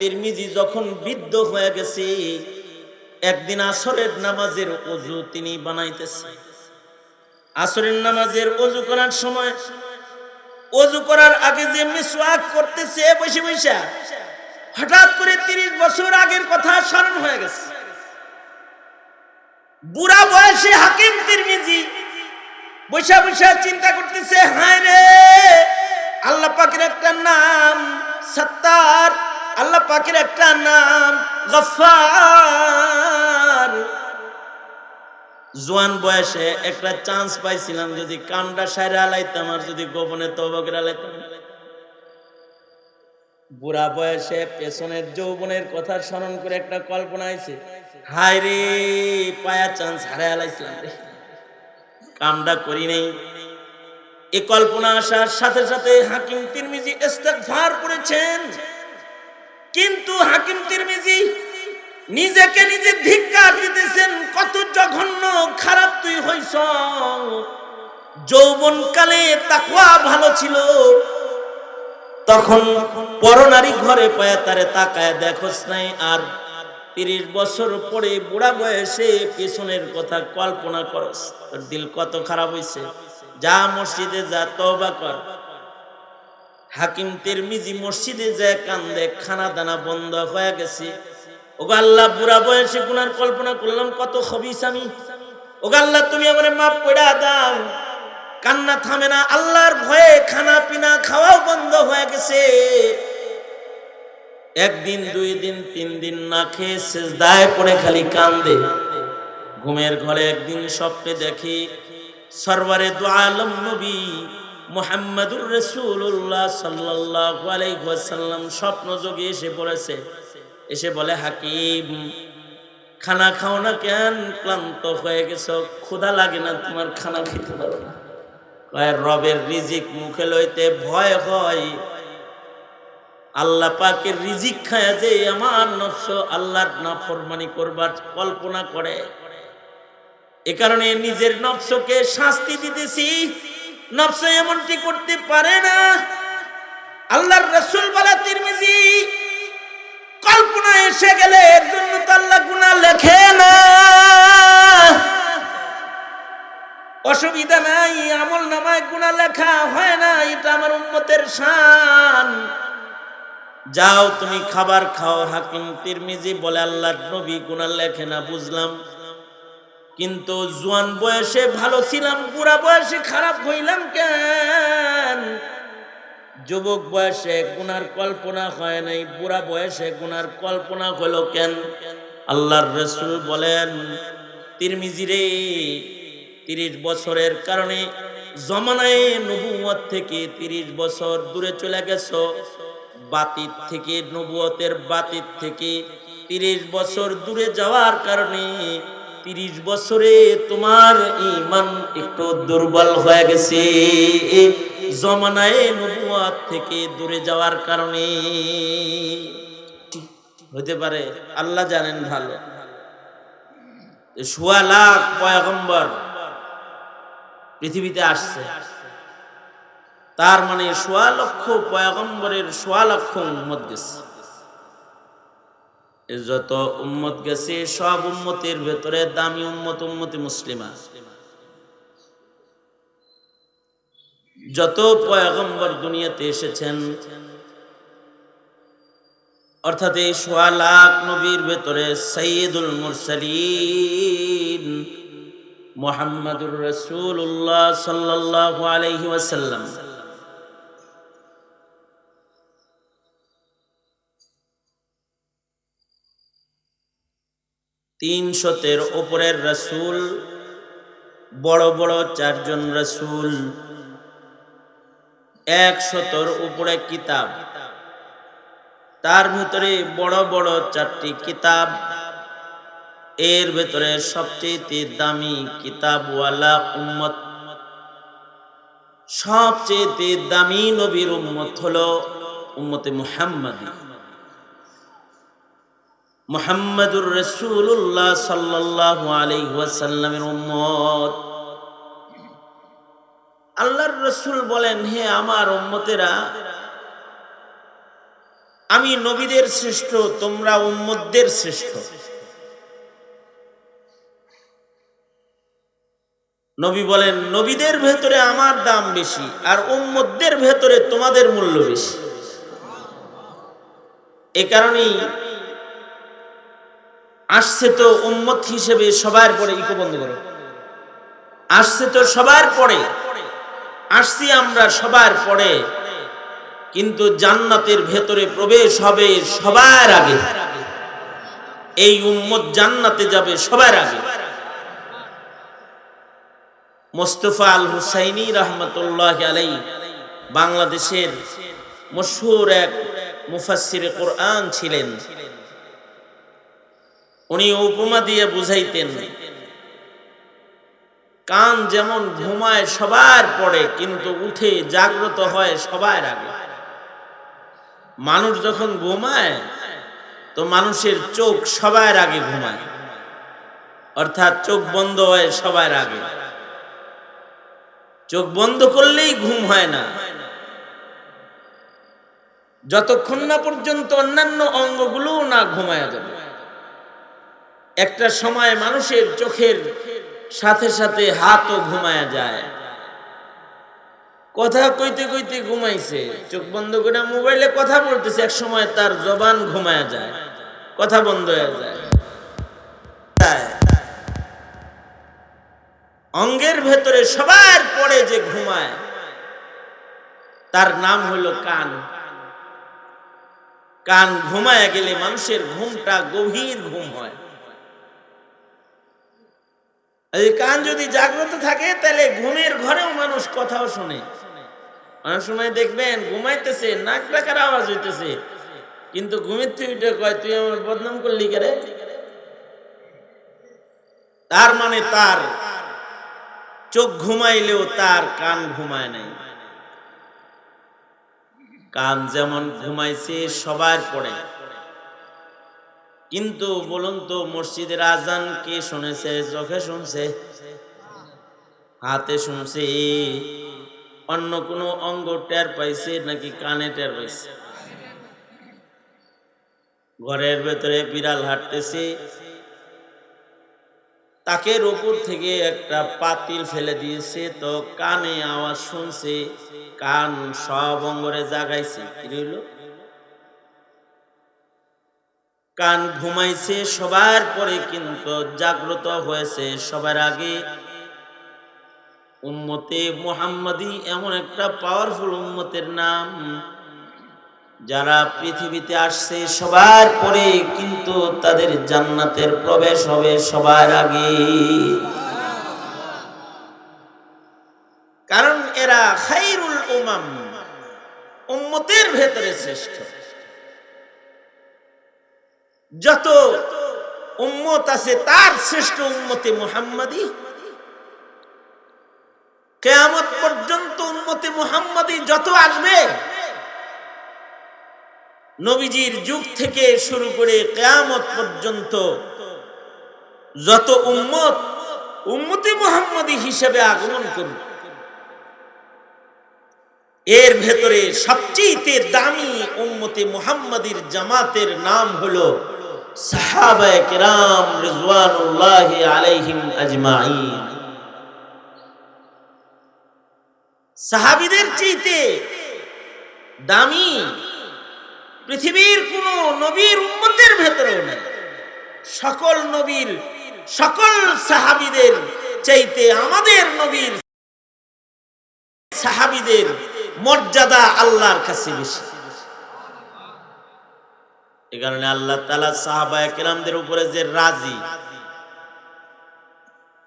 তিরমিজি যখন বৃদ্ধ হয়ে গেছে, একদিন আসরের নামাজের ওযু তিনি বানাইতেছে। আসরের নামাজের ওযু করার সময় ওযু করার আগে যে মিসওয়াক করতেছে বসে বসে, হঠাৎ করে 30 বছর আগের কথা স্মরণ হয়ে গেছে। বুড়া বয়সে হাকিম তিরমিজি বসে বসে চিন্তা করতেছে, হায় রে, আল্লাহ পাকের একটা নাম সত্তার, আল্লাহ পাকের একটা নাম গফফার। জোয়ান বয়সে একটা চান্স পাইছিলাম, যদি কামটা সাইরা আলাইতাম আর যদি গোপনে তওবা করে আলাইতাম। বুড়া বয়সে পেছনের যৌবনের কথা স্মরণ করে একটা কল্পনা আইছে, হায় রে, পায়া চান্স হারায় আলাইছিলাম রে, কামটা করি নাই। এই কল্পনা আসার সাথে সাথে হাকিম তিরমিজি ইস্তেগফার করেছেন। কিন্তু হাকিম তিরমিজি নিজেকে নিজে ধিক্কার দিতেছেন, কত জঘন্য খারাপ তুই হইছ। যৌবনকালে তাকওয়া ভালো ছিল, তখন পরনারী ঘরে পায়া তারে তাকায় দেখোস নাই, আর 30 বছর পরে বুড়া বয়সে পেছনের কথা কল্পনা করস, তোর দিল কত খারাপ হইছে। যা মসজিদে যা, তওবা কর। হাকিম তিরমিজি মসজিদে যায় কান্দে, খানা দানা বন্ধ হয়ে গেছে। ওগো আল্লাহ, বুড়া বয়সে গুনার কল্পনা করলাম, কত খবিস আমি। ওগো আল্লাহ, তুমি আমারে মাফ করে দাও। কান্না থামে না, আল্লাহর ভয়ে খানা পিনা খাওয়াও বন্ধ হয়ে গেছে। একদিন, 2 দিন, 3 দিন না খেয়ে সিজদায় পড়ে খালি কান্দে। ঘুমের ঘরে একদিন স্বপ্নে দেখি সরওয়ারে দু আলম নবী মুহাম্মদুর রাসূলুল্লাহ সাল্লাল্লাহু আলাইহি ওয়াসাল্লাম স্বপ্ন যোগে এসে পড়েছে। এসে বলে, হাকিম, খানা খাও না কেন? ক্লান্ত হয়ে গেছো, ক্ষুধা লাগে না তোমার? খানা খেতে পারো না? কয়, রবের রিজিক মুখে লইতে ভয় হয়। আল্লাহ পাকের রিজিক খায় যে আমার নফস আল্লাহর নাফরমানি করবার কল্পনা করে, এ কারণে নিজের নফসকে শাস্তি দিতেছি। নফস এমনটি করতে পারে না। আল্লাহর রাসূল বলে, তিরমিজি, কল্পনা এসে গেলে এর জন্য তো আল্লাহ গুনাহ লেখে না। অসুবিধা নাই, আমল নামায় গুনাহ লেখা হয় না, এটা আমার উম্মতের শান। যাও তুমি খাবার খাও। হাকিম তিরমিজি বলে, আল্লাহর নবী গুনাহ লেখে না, বুঝলাম, কিন্তু জোয়ান বয়সে ভালো ছিলাম, বুড়া বয়সে খারাপ হইলাম কেন? যুবক বয়সে গুনার কল্পনা হয় নাই, বুড়া বয়সে গুনার কল্পনা হলো কেন? আল্লাহর রাসূল বলেন, তিরমিজি রে, 30 বছরের কারণে জমানায়ে নবুয়ত থেকে 30 বছর দূরে চলে গেছো। বাতিত থেকে, নবুয়তের বাতিত থেকে 30 বছর দূরে যাওয়ার কারণে 30 বছরে তোমার ঈমান একটু দুর্বল হয়ে গেছে। জমানায়ে নবুয়ত থেকে দূরে যাওয়ার কারণে হতে পারে, আল্লাহ জানেন ভালো। 1.25 লাখ পয়গম্বর পৃথিবীতে আসছে, তার মানে 1.25 লক্ষ পয়গম্বরের 1.25 লক্ষ উম্মত গেছে। যত উম্মত গেছে সব উম্মতের ভেতরে দামি উম্মত উম্মতে মুসলিমা। যত পয়গম্বর দুনিয়াতে এসেছেন, অর্থাৎ এই 1.25 লাখ নবীর ভেতরে সাইয়্যিদুল মুরসালিন মুহাম্মদুর রাসূলুল্লাহ সাল্লাল্লাহু আলাইহি ওয়াসাল্লাম, তিনশতের উপরের রাসূল, বড় বড় 4 জন রাসূল, 100-র উপরে কিতাব, তার ভিতরে বড় বড় 4টি কিতাব। এর ভেতরে সবচেয়ে দামি কিতাবওয়ালা উম্মত, সবচেয়ে দামি নবীর উম্মত হলো উম্মতে মুহাম্মাদি, মুহাম্মদুর রাসূলুল্লাহ সাল্লাল্লাহু আলাইহি ওয়াসাল্লামের উম্মত। আল্লাহর রাসূল বলেন, হে আমার উম্মতেরা, আমি নবীদের শ্রেষ্ঠ, তোমরা উম্মতদের শ্রেষ্ঠ। নবী বলেন নবীদের ভেতরে আমার দাম বেশি আর উম্মতদের ভেতরে তোমাদের মূল্য বেশি। এ কারণেই আসছে তো উম্মত হিসেবে সবার পরে, ইকো বন্ধ করো, আসছে তো সবার পরে, আসছি আমরা সবার পরে, কিন্তু জান্নাতের ভেতরে প্রবেশ হবে সবার আগে। এই উম্মত জান্নাতে যাবে সবার আগে। মোস্তফা আল হুসাইনি রহমতুল্লাহ আলাইহি বাংলাদেশের মশহুর এক মুফাসসিরে কোরআন ছিলেন। উনি উপমা দিয়ে বুঝাইতেন, কান যেমন ঘুমায় সবার পরে কিন্তু উঠে জাগ্রত হয় সবার আগে। মানুষ যখন ঘুমায় তো মানুষের চোখ সবার আগে ঘুমায়, অর্থাৎ চোখ বন্ধ হয় সবার আগে। চোখ বন্ধ করলেই ঘুম হয় না, যতক্ষণ না পর্যন্ত অন্যান্য অঙ্গগুলো না ঘুমায় যাবে। একটা সময় মানুষের চোখের সাথে সাথে হাতও ঘুমায়া যায়। কথা কইতে কইতে ঘুমাইছে, চোখ বন্ধ করে মোবাইলে কথা বলতেছে, এক সময় তার জবান ঘুমায়া যায়, কথা বন্ধ হয়ে যায়। অঙ্গের ভেতরে সবার পরে যে ঘুমায় তার নাম হলো কান। কান ঘুমায়া গেলে মানুষের ঘুমটা গভীর ঘুম হয়। এই কান যদি জাগ্রত থাকে তাহলে ঘুমের ঘরেও মানুষ কথাও শোনে। অনেক সময় দেখবেন ঘুমাইতেছে, নাক ডাকার আওয়াজ হইতেছে, কিন্তু ঘুমের থেকে উঠে কয় তুই আমার বদনাম করলি কেরে। তার মানে তার চোখ ঘুমাইলেও তার কান ঘুমায় নাই। কান যেমন ঘুমাইছে সবার পরে, কিন্তু বলুন তো মসজিদের আজান কে শুনেছে? চোখে শুনছে, হাতে শুনছে, অন্য কোনো অঙ্গ টের পাইছে নাকি কানে টের পাইছে? ঘরের ভেতরে বিড়াল হাঁটতেছে, তাকের উপর থেকে একটা পাতিল ফেলে দিয়েছে, তো কানে আওয়াজ শুনছে, কান সব অঙ্গরে জাগাইছে। কি হইল? কান ঘুমাইছে সবার পরে কিন্তু জাগ্রত হয়েছে সবার আগে। উম্মতে মুহাম্মাদি এমন একটা পাওয়ারফুল উম্মতের নাম, যারা পৃথিবীতে আসছে সবার পরে, কিন্তু তাদের জান্নাতের প্রবেশ হবে সবার আগে। কারণ এরা খায়রুল উমাম, উম্মতের ভেতরে শ্রেষ্ঠ। যত উম্মত আছে তার শ্রেষ্ঠ উম্মতে মুহাম্মাদি। কিয়ামত পর্যন্ত উম্মতে মুহাম্মাদি যত আসবে, নবীজির যুগ থেকে শুরু করে কিয়ামত পর্যন্ত যত উম্মত উম্মতে মুহাম্মাদি হিসেবে আগমন করবে, এর ভেতরে সবচেয়ে দামি উম্মতে মুহাম্মাদির জামাতের নাম হলো সাহাবায়ে কেরাম রিজওয়ানুল্লাহি আলাইহিম আজমাইন। সাহাবীদের চাইতে দামি পৃথিবীর কোন নবীর উম্মতের ভেতরেও নেই। সকল নবীর, সকল সাহাবীদের চাইতে আমাদের নবীর সাহাবীদের মর্যাদা আল্লাহর কাছে বেশি। এই কারণে আল্লাহ তাআলা সাহাবায়ে কেরামদের উপরে যে রাজি,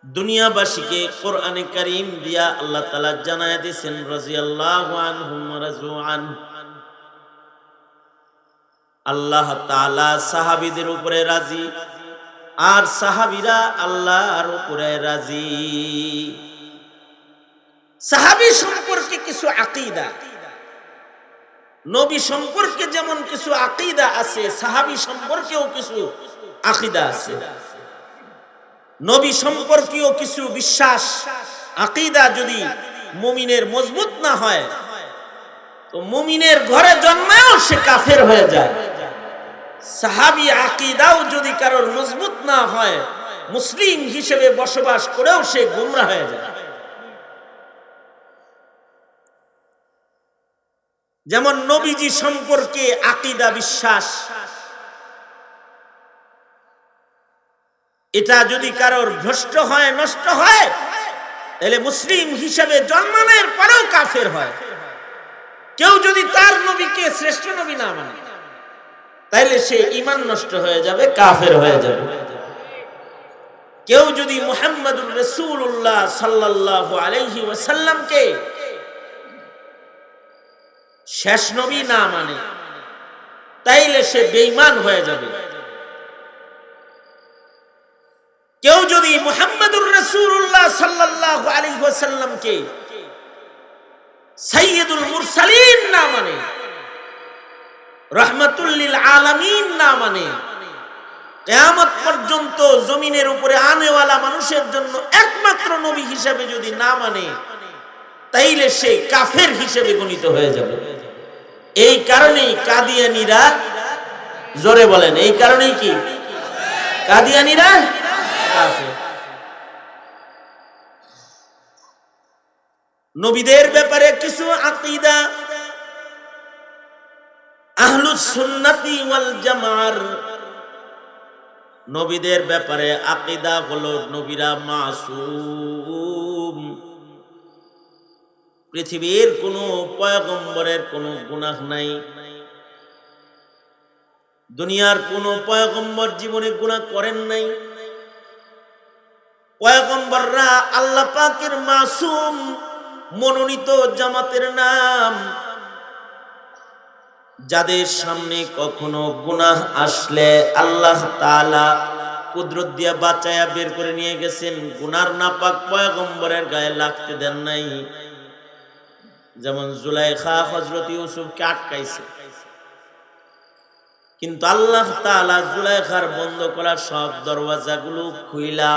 দুনিয়াবাসীকে কোরআনে কারীম দিয়া আল্লাহ তাআলা জানায়া দিয়েছেন রাদিয়াল্লাহু আনহুম ওয়া রাযু আনহু। আল্লাহ তাআলা সাহাবীদের উপরে রাজি আর সাহাবীরা আল্লাহর উপরে রাজি। সাহাবী সম্পর্কে কিছু আকীদা, নবী সম্পর্কে যেমন কিছু আকীদা আছে, সাহাবী সম্পর্কেও কিছু আকীদা আছে। নবী সম্পর্কেও কিছু বিশ্বাস আকীদা যদি মুমিনের মজবুত না হয়, তো মুমিনের ঘরে জন্মেও সে কাফের হয়ে যায়। সাহাবী আকীদাও যদি কারোর মজবুত না হয়, মুসলিম হিসেবে বসবাস করেও সে গোমরা হয়ে যায়। যেমন নবীজি সম্পর্কে আকীদা বিশ্বাস, এটা যদি কারোর ভ্রষ্ট হয়, নষ্ট হয়, তাহলে মুসলিম হিসেবে জন্মানোর পরেও কাফের হয়। কেউ যদি তার নবীকে শ্রেষ্ঠ নবী না মানে, তাহলে সে ঈমান নষ্ট হয়ে যাবে, কাফের হয়ে যাবে। কেউ যদি মুহাম্মদুর রাসূলুল্লাহ সাল্লাল্লাহু আলাইহি ওয়াসাল্লামকে শেষ নবী না মানে, তাইলে সে বেঈমান হয়ে যাবে। কেউ যদি মুহাম্মদুর রাসূলুল্লাহ সাল্লাল্লাহু আলাইহি ওয়াসাল্লামকে সাইয়্যিদুল মুরসালিন না মানে, রাহমাতুল লিল আলামিন না মানে, কিয়ামত পর্যন্ত জমিনের উপরে আনেওয়ালা মানুষের জন্য একমাত্র নবী হিসেবে যদি না মানে, তাইলে সে কাফের হিসেবে গণিত হয়ে যাবে। এই কারণেই কাদিয়ানীরা, জোরে বলেন, এই কারণেই কি কাদিয়ানীরা কাফের। নবীদের ব্যাপারে কিছু আকীদা আহলুস সুন্নাতি ওয়াল জামার, নবীদের ব্যাপারে আকীদা হলো নবীরা মাসুম, পৃথিবীর কোন পয়গম্বরের কোন গুনাহ নাই। দুনিয়ার কোন পয়গম্বর জীবনে গুনাহ করেন নাই। পয়গম্বররা আল্লাহ পাকের মাসুম মনোনীত জামাতের নাম, যাদের সামনে কখনো গুনাহ আসলে আল্লাহ তাআলা কুদরত দিয়ে বাঁচায়া বের করে নিয়ে গেছেন, গুনার নাপাক পয়গম্বরের গায়ে লাগতে দেন নাই। যেমন জুলাইখা হযরত ইউসুফকে আটকাইছে, কিন্তু আল্লাহ তাআলা জুলাইখার বন্ধ করা সব দরওয়াজাগুলো খুইলা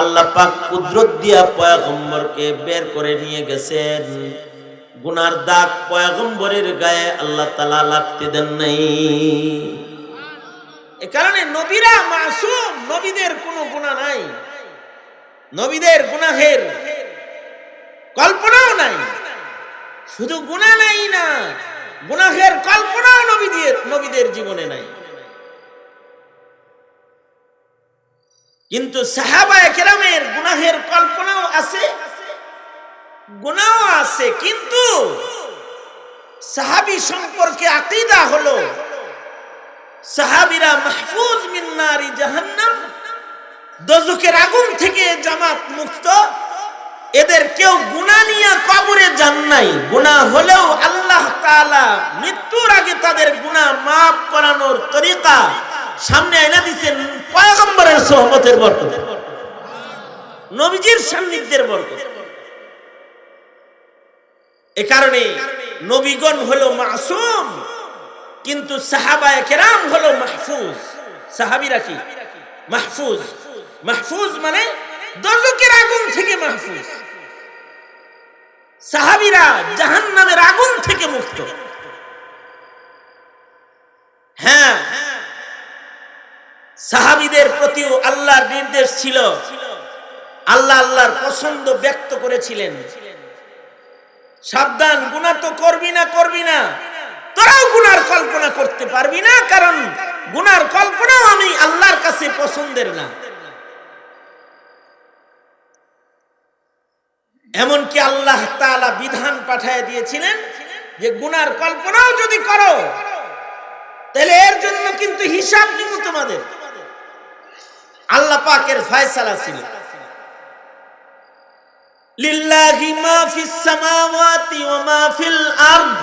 আল্লাহ পাক কুদরত দিয়া পয়গম্বরকে বের করে নিয়ে গেছেন। গুনার দাগ পয়গম্বরের গায়ে আল্লাহ তাআলা লাগতে দেন নাই। এ কারণে নবীরা মাসুম, নবীদের কোনো গুনাহ নাই, নবীদের গুনাহের কল্পনাও নাই। শুধু গুনাহ নাই না, গুনাহের কল্পনাও নবীদের জীবনে নাই। কিন্তু সাহাবায়ে কেরামের গুনাহের কল্পনাও আছে, গুনাহও আছে, কিন্তু সাহাবী সম্পর্কে আকীদা হলো সাহাবীরা মাহফুজ মিন নারি জাহান্নাম, দোজখের আগুন থেকে জামাত মুক্ত। এদের কেউ গুনাহ নিয়ে কবরে যান নাই, গুনাহ হলেও আল্লাহ তাআলা মৃত্যুর আগে তাদের গুনাহ মাফ করানোর তরিকা সামনে এনে দিয়েছেন পয়গম্বরের সোহবতের বরকতে, নবীজির সান্নিধ্যের বরকতে। এ কারণে নবীগণ হলো মাসুম, কিন্তু সাহাবায়ে কেরাম হলো মাহফুজ। সাহাবীরা কি মাহফুজ? মাহফুজ মানে দোজখের আগুন থেকে মাহফুজ, সাহাবীরা জাহান্নামের আগুন থেকে মুক্ত। হ্যাঁ, সাহাবীদের প্রতিও আল্লাহর নির্দেশ ছিল, আল্লাহ আল্লাহর পছন্দ ব্যক্ত করেছিলেন, সাবধান, গুনাহ তো করবি না, তোরাও গুনার কল্পনা করতে পারবি না, কারণ গুনার কল্পনাও আমি আল্লাহর কাছে পছন্দের না। এমনকি আল্লাহ তাআলা বিধান পাঠিয়ে দিয়েছিলেন যে গুনার কল্পনাও যদি করো তাহলে এর জন্য কিন্তু হিসাব নিব তোমাদের। আল্লাহ পাকের ফয়সালা ছিল, লিল্লাহি মা ফিস সামাওয়াতি ওয়া মা ফিল আরদ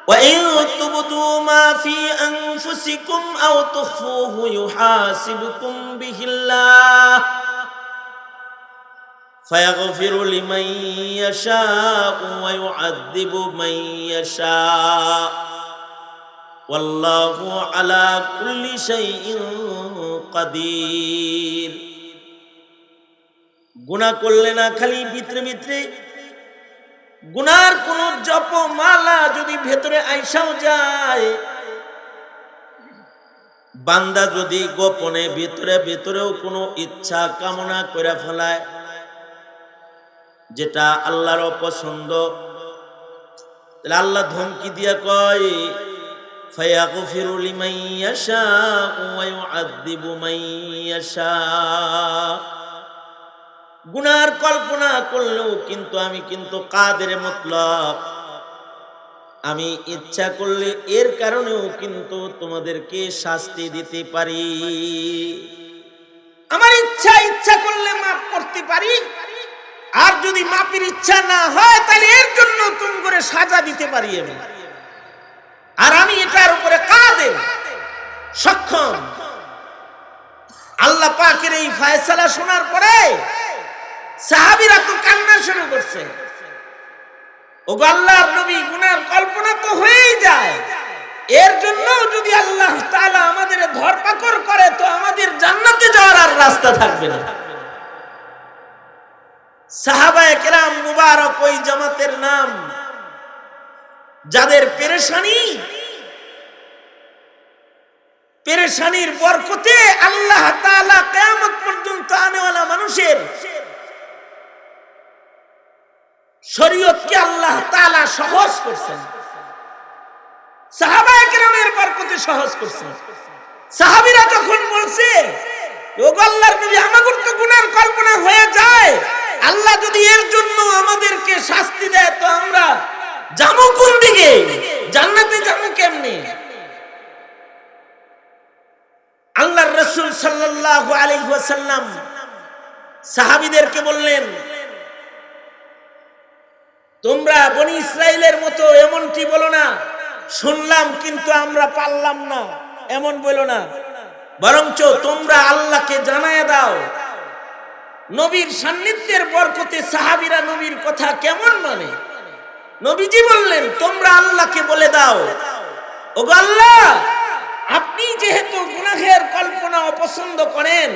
ওয়া ইন তুবদু মা ফি আনফুসিকুম আও তুখফুহু ইউহাসিবুকুম বিহিল্লাহ ফায়াগফিরু লিমান ইয়াশাউ ওয়া ইউআযযিবু মান ইয়াশাউ ওয়াল্লাহু আলা কুল্লি শাইইন কাদির। গুনাহ করলে না খালি ভিতরে ভিতরে গুনার কোন জপমালা যদি ভেতরে আইসাও যায়, বান্দা যদি গোপনে ভিতরে ভিতরেও কোনো ইচ্ছা কামনা করে ফেলায় যেটা আল্লাহর অপছন্দ, তাহলে আল্লাহ ধমকি দিয়া কয় ফায়াগফিরু লিমান ইয়াশাউ ওয়া ইউআযযিবু মান ইয়াশাউ। গুনার কল্পনা করলেও কিন্তু আমি কিন্তু কাদের মুতলক, আমি ইচ্ছা করলে এর কারণেও কিন্তু তোমাদেরকে শাস্তি দিতে পারি। আমার ইচ্ছা করলে মাফ করতে পারি, আর যদি মাপের ইচ্ছা না হয় তাহলে এর জন্য তুম করে সাজা দিতে পারি আমি। আর আমি এটার উপরে কাদের, সক্ষম। আল্লাহ পাকের এই ফয়সালা শোনার পরে সাহাবীরা তো কান্না শুরু করছে। ওগো আল্লাহর নবী, গুনার কল্পনা তো হয়েই যায়, এর জন্য যদি আল্লাহ তাআলা আমাদের ধরপাকড় করে তো আমাদের জান্নাতে যাওয়ার আর রাস্তা থাকবে না। সাহাবায়ে কেরাম মুবারক ওই জামাতের নাম, যাদের পেরেশানির বরকতে আল্লাহ তাআলা কিয়ামত পর্যন্ত আনেওয়ালা মানুষের শরীয়তকে আল্লাহ তাআলা সহজ করছেন, সাহাবায়ে কেরামের বরকতে সহজ করছেন। সাহাবীরা যখন বলছে ওগো আল্লাহর নবী, আমাদের তো গুনার কল্পনা হয়ে যায়, আল্লাহ যদি এর জন্য আমাদেরকে শাস্তি দেয় তো আমরা যাবো কোন দিকে, জান্নাতে যাবো কেমনে? আল্লাহর রাসূল সাল্লাল্লাহু আলাইহি ওয়াসাল্লাম সাহাবীদেরকে বললেন, তোমরা বনি ইসরাইলের মতো এমনটি বলো না, শুনলাম কিন্তু আমরা পারলাম না, এমন বলো না, বরঞ্চ তোমরা আল্লাহকে জানায় দাও। নবীর সান্নিধ্যের বরকতে সাহাবীরা নবীর কথা কেমন মানে। নবীজি বললেন, তোমরা আল্লাহকে বলে দাও, ওগো আল্লাহ, আপনি যেহেতু গুনাহের কল্পনা অপছন্দ করেন,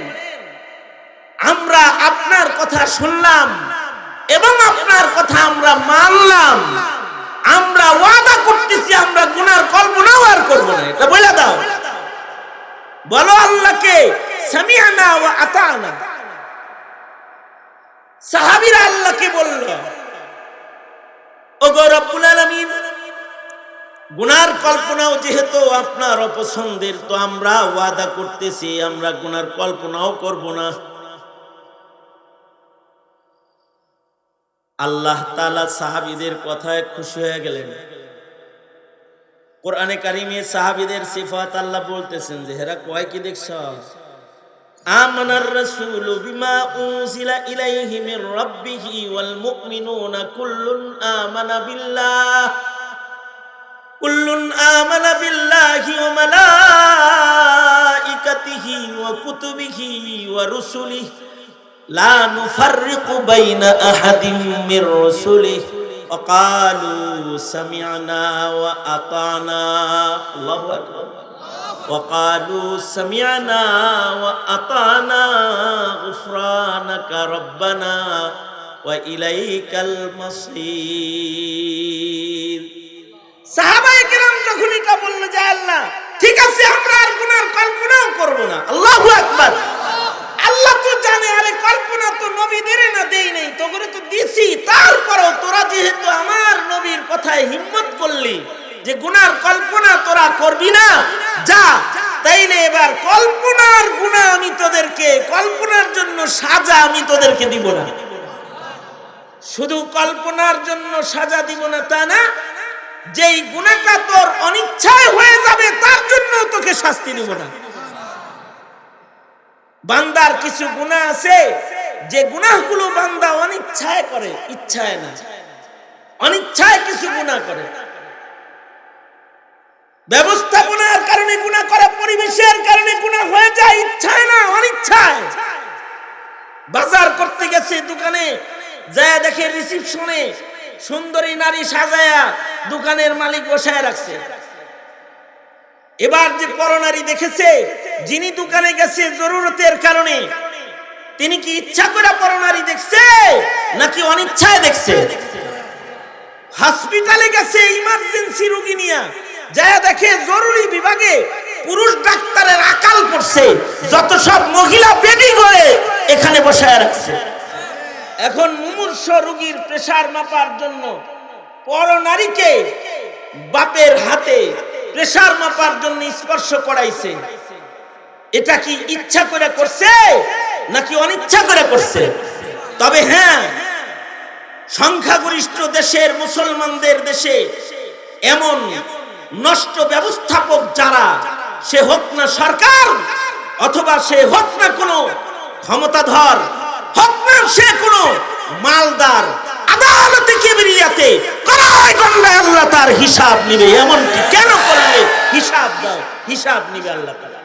আমরা আপনার কথা শুনলাম এবং আপনার কথা আমরা মানলাম, আমরা ওয়াদা করতেছি আমরা গুনার কল্পনাও আর করব না। এটা বলে দাও, বলো আল্লাহকে সামিআনা ওয়া আতানা। সাহাবীরা আল্লাহকে বলল, ওগো রব্বুল আলামিন, গুনার কল্পনাও যেহেতু আপনার অপছন্দের, তো আমরা ওয়াদা করতেছি আমরা গুনার কল্পনাও করব না। আল্লাহ তাআলা সাহাবীদের কথায় খুশি হয়ে গেলেন। কোরআনে কারিমে সাহাবীদের সিফাত আল্লাহ বলতেছেন যে হেরা কয় কি দেখছ, আমানার রাসূলু বিমা উনজিলা ইলাইহি মির রাব্বিহি ওয়াল মুমিনুনা কুল্লুন আমানা বিল্লাহি ওয়া মালাইকাতিহি ওয়া কুতুবিহি ওয়া রুসুলিহি লা নুফাররিকু বাইনা আহাদিম মির রুসুলিহি ওয়া ক্বালু সামি'না ওয়া আতা'না। আল্লাহু আকবার। ওয়া ক্বালু সামি'না ওয়া আতা'না গুফরানাকা রাব্বানা ওয়া ইলাইকাল মাসির। সাহাবায়ে কেরাম যখন এটা বলল যে আল্লাহ ঠিক আছে, আমরা আর গুনার কল্পনাও করব না। আল্লাহু আকবার। আল্লাহ তো জানে, আরে কল্পনা তো নবীদের না দেই নাই, তোরে তো দিছি, তারপরও তোরা যেহেতু আমার নবীর কথায় হিম্মত করলি যে গুনার কল্পনা তোরা করবি না, যা তাইলে এবার কল্পনার গুনাহ আমি তোদেরকে, কল্পনার জন্য সাজা আমি তোদেরকে দিব না। শুধু কল্পনার জন্য সাজা দিব না তা না, যেই গুনাহটা তোর অনিচ্ছায় হয়ে যাবে তার জন্য তোকে শাস্তি দিব না। বান্দার কিছু গুনাহ আছে যে গুনাহগুলো বান্দা অনিচ্ছায় করে, ইচ্ছায় না, অনিচ্ছায় কিছু গুনাহ করে। ব্যবস্থাপনার কারণে গুনাহ করে, পরিবেশের কারণে গুনাহ হয়ে যায়, ইচ্ছায় না অনিচ্ছায়। বাজার করতে গেছে, দোকানে যায় দেখে রিসিপশনে সুন্দরী নারী সাজায়া দোকানের মালিক বসায় রাখছে। এবার যে পরনারী দেখেছে, যিনি দোকানে গেছে জরুরতের কারণে, তিনি কি ইচ্ছা করে পরনারী দেখছে নাকি অনিচ্ছায় দেখছে? হসপিটালে গেছে ইমার্জেন্সি রোগী নিয়ে, যায় দেখে জরুরি বিভাগে পুরুষ ডাক্তারের আকাল পড়ছে, যত সব মহিলা বেডি করে এখানে বসায় রাখছে। এখন মুমূর্ষ রোগীর প্রেসার মাপার জন্য পরনারীকে বাপের হাতে প্রেসার মাপার জন্য স্পর্শ করাইছে। এটা কি ইচ্ছা করে করছে নাকি অনিচ্ছা করে করছে? তবে হ্যাঁ, সংখ্যাগরিষ্ঠ দেশের মুসলমানদের দেশে এমন নষ্ট ব্যবস্থাপক যারা, সে হোক না সরকার অথবা সে হোক না কোনো ক্ষমতাধর, হোক না সে কোনো মালদার, আদালতে কিবরিয়াতে কড়াই গন্ডায় আল্লাহ তার হিসাব নিবে। এমনকি কেন করলে হিসাব দাও, হিসাব নিবে আল্লাহ তাআলা।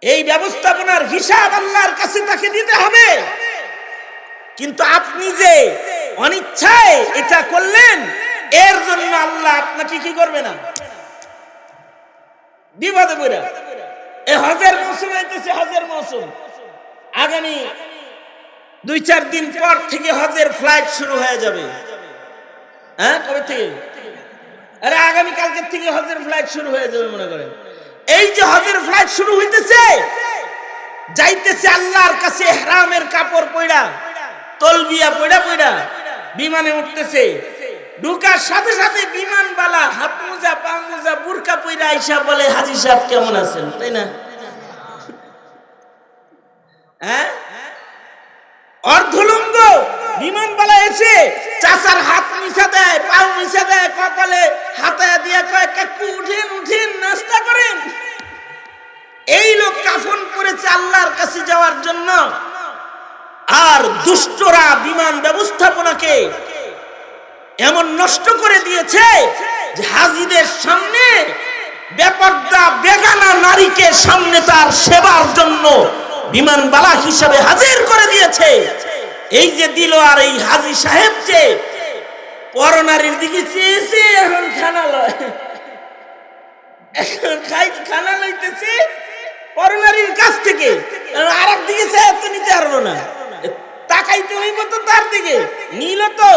এই ব্যবস্থাপনার হিসাব আল্লাহর কাছে তাকে দিতে হবে। কিন্তু আপনি যে অনিচ্ছায় এটা করলেন, এর জন্য আল্লাহ আপনাকে কি করবে না, বিপদে পড়ে। এই হজের মৌসুম হইতেছে, হজের মৌসুম আগামী 2-4 দিন পর থেকে হজের ফ্লাইট শুরু হয়ে যাবে। হ্যাঁ, কবে থেকে? আরে আগামী কালকে থেকে হজের ফ্লাইট শুরু হয়ে যাবে মনে করেন। এই যে হজের ফ্লাইট শুরু হইতেছে, যাইতেছে আল্লাহর কাছে ইহরামের কাপড় পয়রা, তলবিয়া পয়রা পয়রা বিমানে উঠতেছে। ঢুকার সাথে সাথে বিমানবালা হাত মোজা, পা মোজা, বুরকা পয়রা আইসা বলে, হাজী সাহেব কেমন আছেন, তাই না? হ্যাঁ, অর্ধলঙ্গ বিমানবালা এসে চাচার হাত মিশা দেয়, পা মিশা দেয়, কপালে হাতায়া দিয়া কয়, কাকু উঠেন উঠেন, নাস্তা করেন। এই লোক কাফন করেছে আল্লাহর কাছে যাওয়ার জন্য। আর দুষ্টরা বিমান ব্যবস্থাপনাকে এমন নষ্ট করে দিয়েছে যে হাজীদের সামনে বেপর্দা বেগানা নারীকে সামনে তার সেবার জন্য বিমানবালা হিসাবে হাজির করে দিয়েছে। এই যে দিল, আর এই হাজী সাহেব যে পরনারীর দিকে চেয়েছে, এখন খানা লয়, এখন খানা লইতেছে পরনারীর কাছ থেকে। আর একদিকে চেয়ে তো নিতে পারবো না, তাকাইতে হইব তো তার দিকে। নিল তো,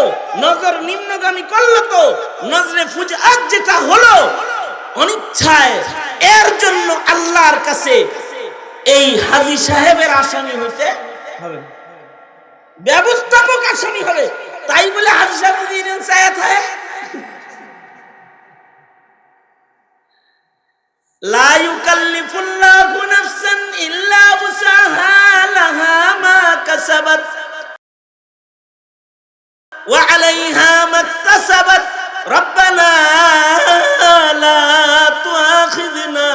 নজর নিম্নগামী করলো তো, নজরে ফুজআত যেটা হলো অনিচ্ছায়, এর জন্য আল্লাহর কাছে এই হাজী সাহেবের আসামি হতে হবে, ব্যবস্থাপক আসামি হবে। তাই বলে হাজী সাহেব দিন চায় থাকে লা ইউকাল্লিফুল্লাহু নাফসান ইল্লা বুসাহা লাহা মা কাসাবাত ওয়া আলাইহা মাকতাসাবাত রব্বানা লা তুআখিযনা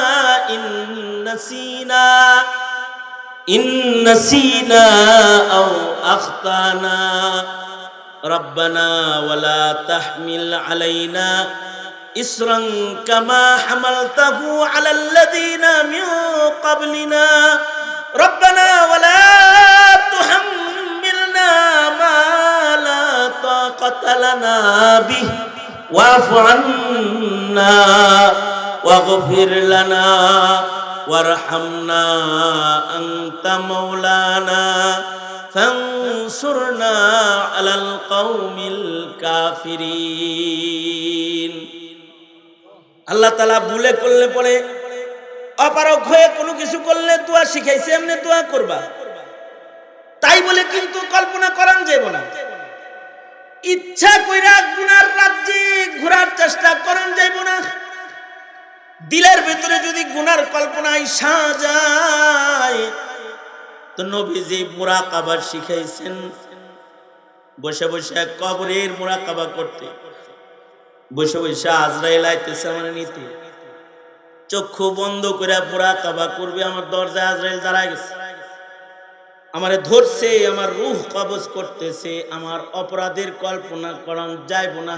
ইন নাসিনা আও আখতানা রব্বানা ওয়া লা তাহমিল আলাইনা ইসরান কামা হামালতাহু আলাল্লাযীনা মিন ক্বাবলিনা রব্বানা ওয়া লা তুহাম্মিলনা মা লা তাকাতা লানা বিহি ওয়া'ফু আন্না ওয়াগফির লানা ওয়ারহামনা আনতা মাওলানা ফানসুরনা আলাল কওমিল কাফিরিন। আল্লাহ তাআলা ভুলে করলে পরে, অপারগ হয়ে কোনো কিছু করলে দোয়া শিখাইছে, এমনি দোয়া করবা। তাই বলে কিন্তু কল্পনা করান যাবে না, ইচ্ছা কইরা গুনার রাজ্যে ঘোরার চেষ্টা করান যাইব না। দিলের ভিতরে যদি গুনার কল্পনা আইসা যায়, তো নবীজি মুরাকাবা শিখাইছেন, বসে বসে কবরের মুরাকাবা করতে, বসে বসে আজরাইল আইতেছে আমার নিতে, চক্ষু বন্ধ করে মুরাকাবা করবে। আমার দরজায় আজরাইল দাঁড়ায় গেছে, আমারে ধরছে, আমার রূহ কবজ করতেছে, আমার অপরাধের কল্পনা করান যাইব না।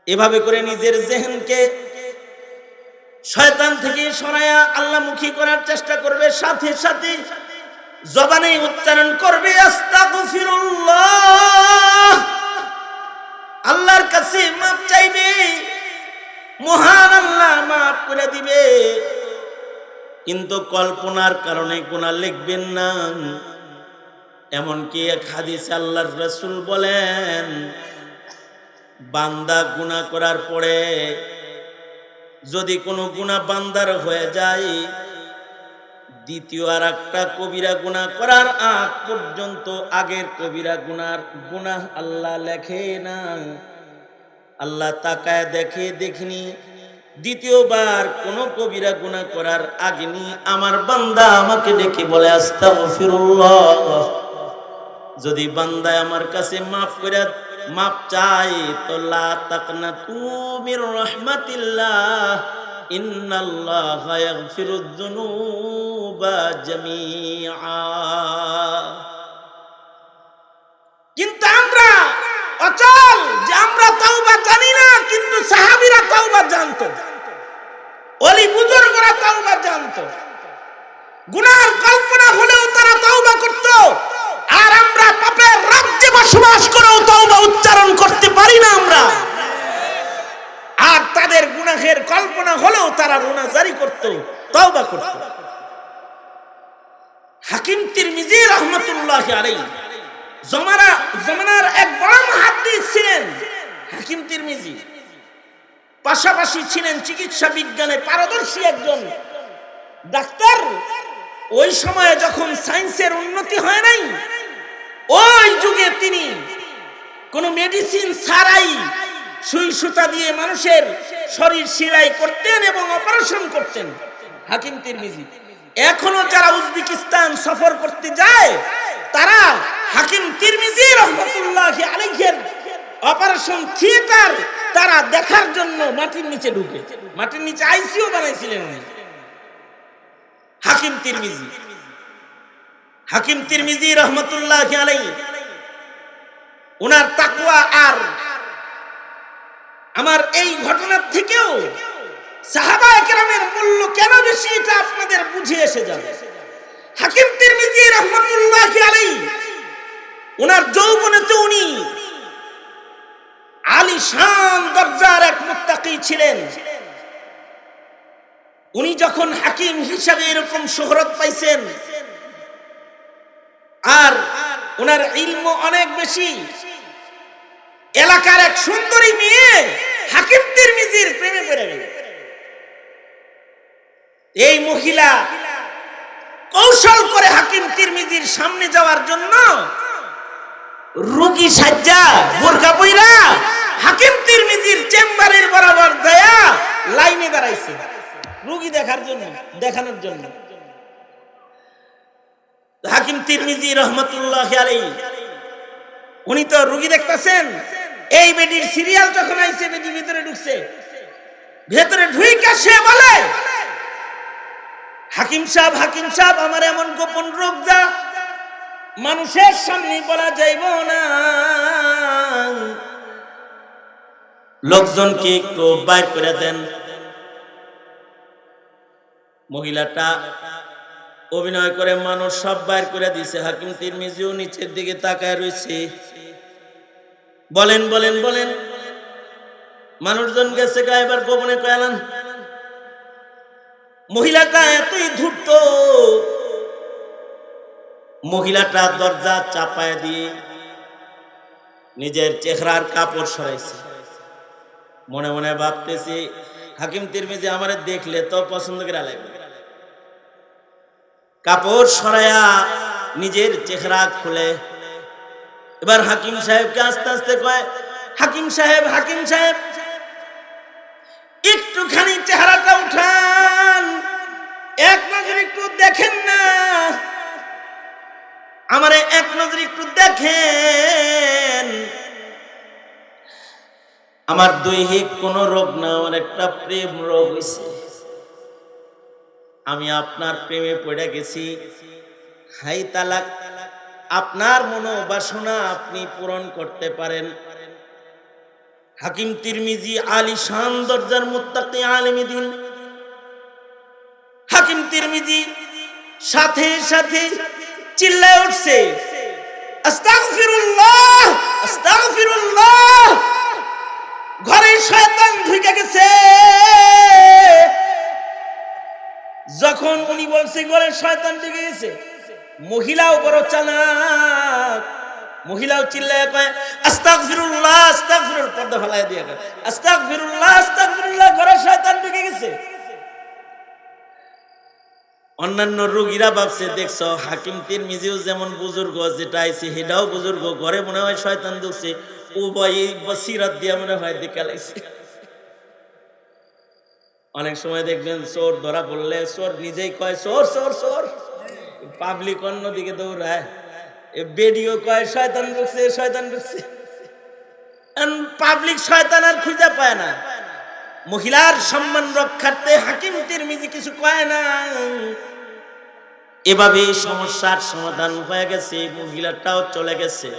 এভাবে করে নিজের জেহেনকে শয়তান থেকে সরায়া আল্লাহমুখী করার চেষ্টা করবে। সাথে সাথে জবানে উচ্চারণ করবে আস্তাগফিরুল্লাহ, আল্লাহর কাছে মাপ চাইবে, মহান আল্লাহ মাফ করে দিবে। কিন্তু কল্পনার কারণে গুনাহ লিখবেন না, এমনকি এক হাদিসে আল্লাহর রাসূল বলেন, বান্দা গুনাহ করার পরে যদি কোনো গুনাহ বান্দার হয়ে যায়, দ্বিতীয় আর একটা কবিরা গুনাহ করার আগ পর্যন্ত আগের কবিরা গুনাহ আল্লাহ লেখে না। আল্লাহ তাকায় দেখে, দেখিনি দ্বিতীয়বার কোন কবিরা গুনাহ করার আগে নি আমার বান্দা আমাকে ডেকে বলে আস্তাগফিরুল্লাহ, যদি বান্দা আমার কাছে মাফ চাই তো লা তাকনাতু মির রাহমাতিল্লাহ, ইন্নাল্লাহা ইয়াগফিরুয যুনুবা জামিআ। কিন্তু আমরা অচল যে আমরা তাওবা জানি না, কিন্তু সাহাবীরা তাওবা জানতো, ওলি বুজুর্গরা তাওবা জানতো, গুনার কল্পনা হলেও তারা তাওবা করত। আর আমরা পাপের রাজ্যে বসবাস করেও তাওবা উচ্চারণ করতে পারি না আমরা। আর তাদের গুনাহের কল্পনা হলেও তারা রোনা জারি করত, তাওবা করত। হাকিম তিরমিজি রাহমাতুল্লাহি আলাইহি জমানার এক বড় মুহাদ্দিস ছিলেন হাকিম তিরমিজি। পাশাপাশি ছিলেন চিকিৎসা বিজ্ঞানে পারদর্শী একজন ডাক্তার। ওই সময়ে যখন সায়েন্সের উন্নতি হয় নাই, ওই যুগে তিনি কোন মেডিসিন ছাড়াই সুই সুতা দিয়ে মানুষের শরীর সেলাই করতেন এবং অপারেশন করতেন হাকিম তিরমিজি। এখনো যারা উজবেকিস্তান সফর করতে যায় তারা হাকিম তিরমিজি রাহমাতুল্লাহি আলাইহির অপারেশন থিয়েটার তারা দেখার জন্য মাটির নিচে ঢুকে, মাটির নিচে আইসিইউ বানাইছিলেন হাকিম তিরমিজি রাহমাতুল্লাহি আলাইহি। ওনার তাকওয়া আর আমার এই ঘটনার থেকেও সাহাবায়ে কেরামের মূল্য কেন বেশি এটা আপনাদের বুঝে এসে যাবে। হাকিম তিরমিজি রাহমাতুল্লাহি আলাইহি ওনার যৌবনেতে উনি আলিশান দরজার এক মুত্তাকি ছিলেন। উনি যখন হাকিম হিসাবে এরকম শোহরত পাইছেন আর ওনার ইলম অনেক বেশি, এলাকার এক সুন্দরী মেয়ে হাকিম তিরমিজির প্রেমে পড়ে গেল। এই মহিলা কৌশল করে হাকিম তিরমিজির সামনে যাওয়ার জন্য রোগী সাজ্জা বোরকা পইরা হাকিম তিরমিজির চেম্বারের বরাবর দয়া লাইনে দাঁড়াইছে রোগী দেখানোর জন্য। হাকিম তিরমিজি রাহমাতুল্লাহি আলাইহি উনি তো রোগী দেখতেছেন। এই বেডির সিরিয়াল যখন আইছে, বেডি ভিতরে ঢুকছে, ভেতরে ঢুইকা সে বলে, হাকিম সাহেব আমার এমন গোপন রোগ যা মানুষের সামনে বলা যাইব না, লোকজনকে একটু বাইর করে দেন। মহিলাটা অভিনয় করে মানুষ সব বাইর করে দিছে। হাকিম তিরমিজিও নিচের দিকে তাকায় রয়েছে। বলেন মানুষজন গেছে গা, এবার গোপনে কয়ালান। মহিলাটা এতই ধূর্ত, মহিলাটা দরজা চাপায় দিয়ে নিজের চেহারার কাপড় সরাইছে। মনে মনে ভাবতেছি, হাকিম তিরমিজি আমারে দেখলে তো পছন্দ করে লাগবে। কাপড় সরায়া নিজের চেহারা খুলে এবার হাকিম সাহেবকে আস্তে আস্তে কয়, হাকিম সাহেব একটুখানি চেহারাটা উঠান, এক নজর একটু দেখেন না, আমারে এক নজর একটু দেখেন। আমার দৈহিক কোন রোগ না, আমার একটা প্রেম রোগ হয়েছে। আমি আপনার প্রেমে পড়ে গেছি। হাই তালাক, আপনার মনোবাসনা আপনি পূরণ করতে পারেন। হাকিম তিরমিজি আলিশান দরজার মুত্তাকি আলেমে দ্বীন। হাকিম তিরমিজি সাথে সাথে চিল্লায় উঠছে, আস্তাগফিরুল্লাহ আস্তাগফিরুল্লাহ। ঘরে শয়তান ঢুকে গেছে। যখন উনি বলছে ঘরে শয়তান ঢুকে গেছে, মহিলাও বড় চালাক, মহিলাও চিল্লায় কয় আস্তাগফিরুল্লাহ আস্তাগফিরুল্লাহ, পর্দা ফেলায় দিয়ে কয় আস্তাগফিরুল্লাহ আস্তাগফিরুল্লাহ, ঘরে শয়তান ঢুকে গেছে। অন্যান্য রোগীরা ভাবছে দেখছো হাকিম তিরমিজিও যেমন বুজুর্গ, যেটা আইছে হেটাও বুজুর্গ, ঘরে মনে হয় শয়তান ঢুকছে, উভয় বসিরাত দিয়া মনে হয় দেখে লাইছে। অনেক সময় দেখবেন চোর ধরা পড়লে চোর নিজেই কয় চোর চোর চোর, পাবলিক অন্যদিকে দৌড়ায়, বেডিও কয় শয়তান ঢুকছে শয়তান ঢুকছে, পাবলিক শয়তান আর খুঁজে পায় না। মহিলার সম্মান রক্ষার্থে হাকিম তিরমিজি কিছু কয় না, এভাবে সমস্যার সমাধান হয়ে গেছে, মহিলাটাও চলে গেছে।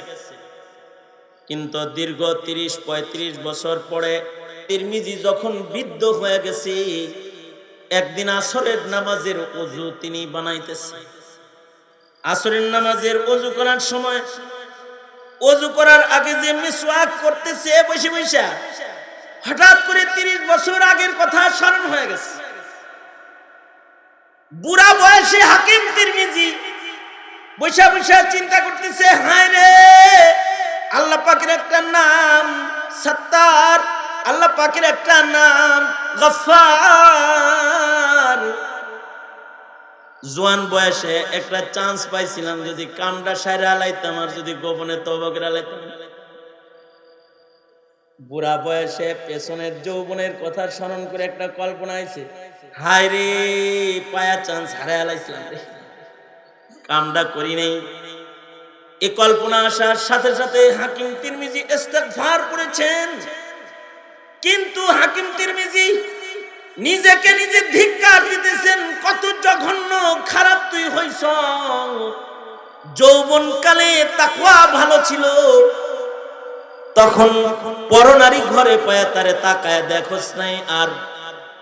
কিন্তু দীর্ঘ 30-35 বছর পরে তিরমিজি যখন বৃদ্ধ হয়ে গেছে, একদিন আসরের নামাজের ওযু তিনি বানাইতেছে। আসরের নামাজের ওযু করার সময় ওযু করার আগে যে মিসওয়াক করতেছে বসে বসে, হঠাৎ করে 30 বছর আগের কথা স্মরণ হয়ে গেছে। বুড়া বয়সে হাকিম তিরমিজি বসে বসে চিন্তা করতেছে, হায় রে আল্লাহ পাকের একটা নাম সত্তার, আল্লাহ পাকের একটা নাম গফফার। জোয়ান বয়সে একটা চান্স পাইছিলাম, যদি কামটা সাইরা আলাইতাম আর যদি গোপনে তওবা করে আলাইতাম। বুড়া বয়সে পেছনের যৌবনের কথা স্মরণ করে একটা কল্পনা আইছে, হায় রে পায়া চান্স হারায় আলাইছিলাম রে, কামটা করি নাই। এই কল্পনা আসার সাথে সাথে হাকিম তিরমিজি ইস্তেগফার করেছেন। কিন্তু হাকিম তিরমিজি নিজেকে নিজে ধিক্কার দিতেছেন, কত জঘন্য খারাপ তুই হইছ, যৌবনকালে তাকওয়া ভালো ছিল, তখন পরনারী ঘরে পায়া তারে তাকায় দেখোস নাই, আর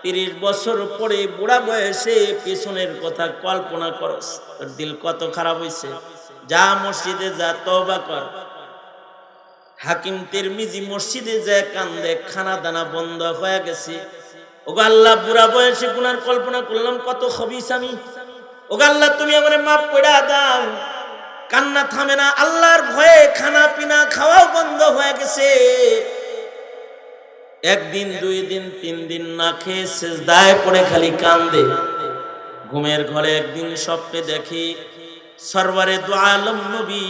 30 বছর পরে বুড়া বয়সে পেছনের কথা কল্পনা করস, তোর দিল কত খারাপ হইছে, যা মসজিদে যা তওবা কর। হাকিম তিরমিজি মসজিদে যায় কান্দে, খানা দানা বন্ধ হয়ে গেছে। ওগো আল্লাহ, বুড়া বয়সে গুনার কল্পনা করলাম, কত খবিস আমি, ওগো আল্লাহ তুমি আমারে মাফ কইরা দাও। কান্না থামে না, আল্লাহর ভয়ে খানা পিনা খাওয়াও বন্ধ হয়ে গেছে। একদিন 2 দিন 3 দিন না খেয়ে সিজদায় পড়ে খালি কান্দে। ঘুমের ঘরে একদিন স্বপ্নে দেখি সরওয়ারে দু আলম নবী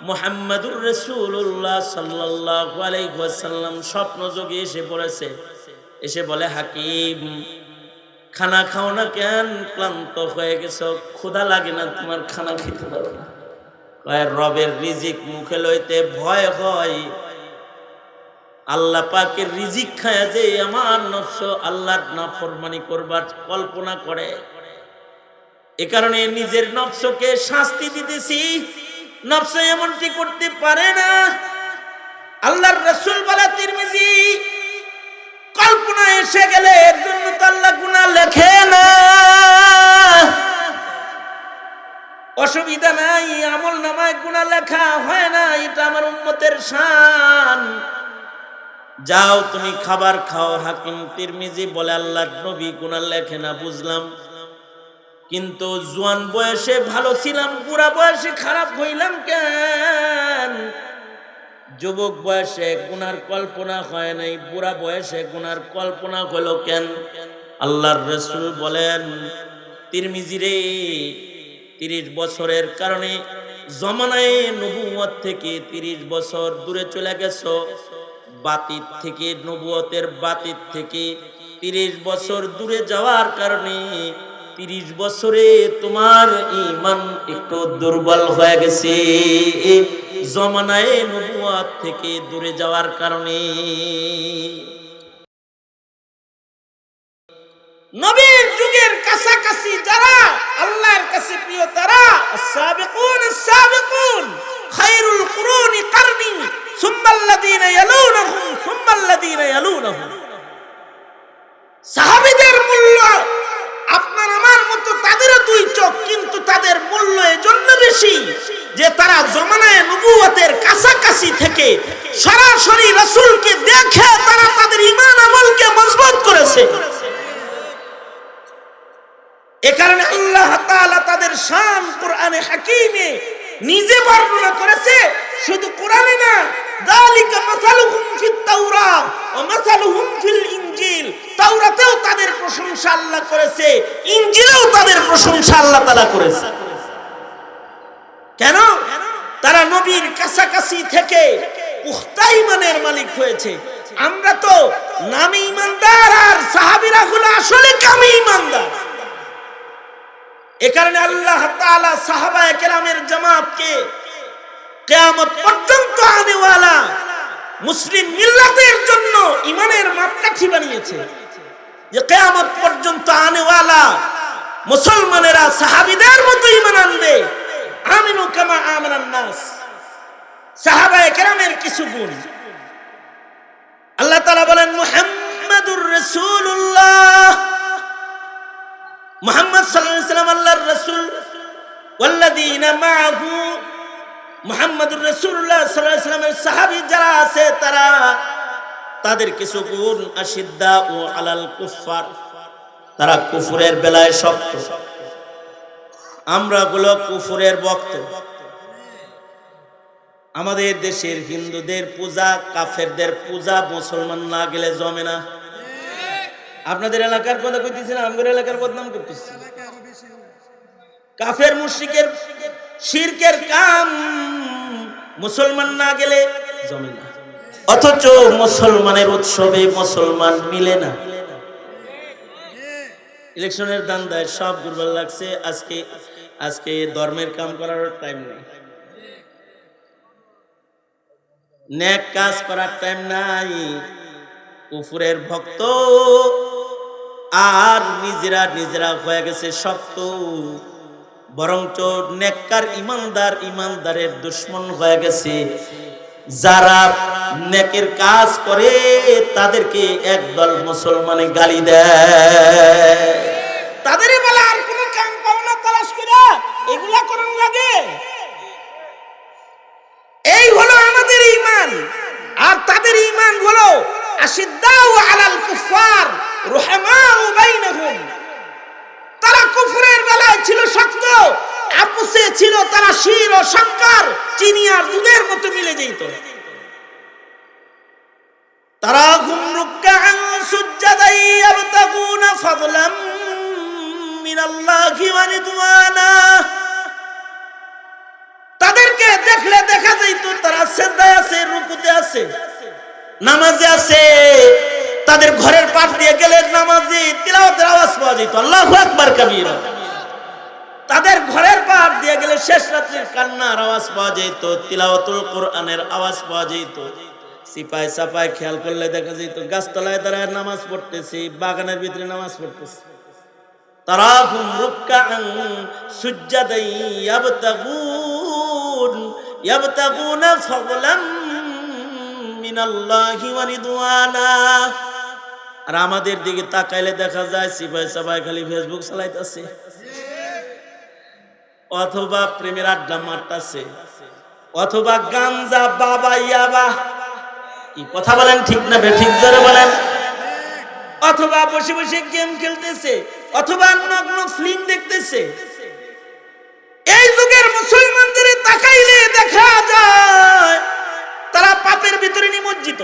মুহাম্মদুর রাসূলুল্লাহ সাল্লাল্লাহু আলাইহি ওয়াসাল্লাম স্বপ্ন যোগে এসে পড়েছে। এসে বলে, হাকিম খানা খাও না কেন, ক্লান্ত হয়ে গেছো, ক্ষুধা লাগে না তোমার, খানা খেতে পারো না? কয় রবের রিজিক মুখে লইতে ভয় হয়, আল্লাহ পাকের রিজিক খায় যে আমার নফস আল্লাহর নাফরমানি করবার কল্পনা করে, এ কারণে নিজের নফসকে শাস্তি দিতেছি। নফস এমনটি করতে পারে না। আল্লাহর রাসূল বলে, তিরমিজি কল্পনা এসে গেলে এর জন্য তো আল্লাহ গুনাহ লেখে না, অসুবিধা নাই, আমল নামায় গুনাহ লেখা হয় না, এটা আমার উম্মতের শান। যাও তুমি খাবার খাও। হাকিম তিরমিজি বলে, আল্লাহর নবী গুনাহ লেখে না বুঝলাম, কিন্তু জোয়ান বয়সে ভালো ছিলাম, বুড়া বয়সে খারাপ হইলাম কেন? যুবক বয়সে গুনার কল্পনা হয় নাই, বুড়া বয়সে গুনার কল্পনা হলো কেন? আল্লাহর রাসূল বলেন, তিরমিজি রে 30 বছরের কারণে জমানায়ে নবুয়ত থেকে 30 বছর দূরে চলে গেছো। বাতিত থেকে, নবুয়তের বাতিত থেকে 30 বছর দূরে যাওয়ার কারণে 30 বছরে তোমার ঈমান একটু দুর্বল হয়ে গেছে, জমানায়ে নবুয়ত থেকে দূরে যাওয়ার কারণে। নবীর যুগের কাছাকাছি যারা আল্লাহর কাছে প্রিয়, তারা as-সাবিকুন as-সাবিকুন খায়রুল কুরুনি কারনি সুম্মাল্লাযীনা ইয়ালুনাহুম সুম্মাল্লাযীনা ইয়ালুনাহুম। সাহাবীদের মূল্য আপনার আমার মতো তাদেরও 2 চোখ, কিন্তু তাদের মূল্য এজন্য বেশি যে তারা জমানায়ে নবুয়তের কাছাকাছি থেকে সরাসরি রাসূলকে দেখে তারা তাদের ঈমান আমলকে মজবুত করেছে। এ কারণে আল্লাহ তাআলা তাদের শান কোরআনে হাকিমে নিজে বর্ণনা করেছে। শুধু কোরআনে না, যালিকা মাসালুহুম ফিত তাওরাহ ওয়া মাসালুহুম ফিল ইনজিল, তাওরাতেও তাদের প্রশংসা আল্লাহ করেছে, ইনজিলেও তাদের প্রশংসা আল্লাহ তাআলা করেছে। কেন? তারা নবীর কাছাকাছি থেকে পুখতা ঈমানের মালিক হয়েছে। আমরা তো নামে ঈমানদার, আর সাহাবীরা হলো আসলে কামে ঈমানদার। এ কারণে আল্লাহ তাআলা সাহাবায়ে কেরামের জামাতকে কিয়ামত পর্যন্ত আনেওয়ালা মুসলিম মিল্লাতের জন্য ঈমানের মাপকাঠি বানিয়েছে, যে কিয়ামত পর্যন্ত আনেওয়ালা মুসলমানেরা সাহাবীদের মতো ঈমান আনবে। আমিনু কামা আমানান নাস। সাহাবায়ে কেরামের কিছু গুণ আল্লাহ তাআলা বলেন, মুহাম্মাদুর রাসূলুল্লাহ, মুহাম্মদ সাল্লাল্লাহু আলাইহি ওয়াসাল্লাম আল্লাহর রাসূল, ওয়াল্লাযীনা মাআহু, মুহাম্মাদুর রাসূলুল্লাহ সাল্লাল্লাহু আলাইহি ওয়াসাল্লামের সাহাবী যারা আছে তারা, তাদের কিছু গুণ, আশিদ্দাউ আলাল কুফার, তারা কুফরের বেলায় শক্ত। আমরা গুলো কুফরের ভক্ত। আমাদের দেশের হিন্দুদের পূজা, কাফেরদের পূজা মুসলমান না গেলে জমে না। আপনাদের এলাকার কথা কইতেছি না, আমাদের এলাকার বদনাম করতেছি। কাফের মুশরিকের শিরকের কাম মুসলমান না গেলে জমে না, অথচ মুসলমানের উৎসবে মুসলমান মিলে না। ইলেকশনের দান্দায় সব দুর্বল লাগছে। আজকে ধর্মের কাম করার টাইম নেই, নেক কাজ করার টাইম নাই। কুফরের ভক্ত আর নিজেরা হয়ে গেছে শক্ত, বরঞ্চ নেককার ইমানদারের দুশমন হয়ে গেছে। যারা নেকের কাজ করে তাদেরকে একদল মুসলমানে গালি দেয়। তাদেরই বলে আর কোন কাম পাও না, তালাশ করে এগুলা করন লাগে। এই হলো আমাদের ঈমান। আর তাদের ঈমান হলো আশিদ্দাউ আলাল কুফার রুহামাউ বাইনহুম। তারা কুফরের বেলায় ছিল শক্ত, আপসে ছিল তারা শির ও শক্কর, চিনি আর দুধের মতো মিলে যেত। তারা হুম রুকআন সুজদাই ইয়াবতাগুনা ফাদলাম মিনাল্লাহি ওয়া রিদওয়ানা। তাদেরকে দেখলে দেখা যাইতো তারা সিজদায় আছে, রুকুতে আছে, নামাজে আছে। তাদের ঘরের পাশ দিয়ে গেলে নামাজি তিলাওয়াতের আওয়াজ পাওয়া যেত, আল্লাহু আকবার কাবীরা। তাদের ঘরের পাশ দিয়ে গেলে শেষ রাত্রির কান্নার আওয়াজ পাওয়া যেত, তিলাওয়াতুল কোরআনের আওয়াজ পাওয়া যেত। সিপাই সাপাই খেয়াল করলে দেখা যেত গাছতলায় দাঁড়ায় নামাজ পড়তেছে, বাগানের ভিতরে নামাজ পড়তেছে। তারাহুম রুকআন সুজদাই ইয়াবতাগুনা ফাদলাম মিনাল্লাহি ওয়া রিদওয়ানা। আর আমাদের দিকে তাকাইলে দেখা যায় সিপাই সাপাই খালি ফেসবুক চালাইতেছে, অথবা প্রেমের আড্ডা মারতেছে, অথবা গাঞ্জা বাবা ইয়াবা, কি কথা বলেন ঠিক না ঠিক জোরে বলেন, অথবা বসে বসে গেম খেলতেছে, অথবা নগ্ন ফিল্ম দেখতেছে। এই যুগের মুসলমানদের তাকাইলে দেখা যায় তারা পাপের ভিতরে নিমজ্জিত।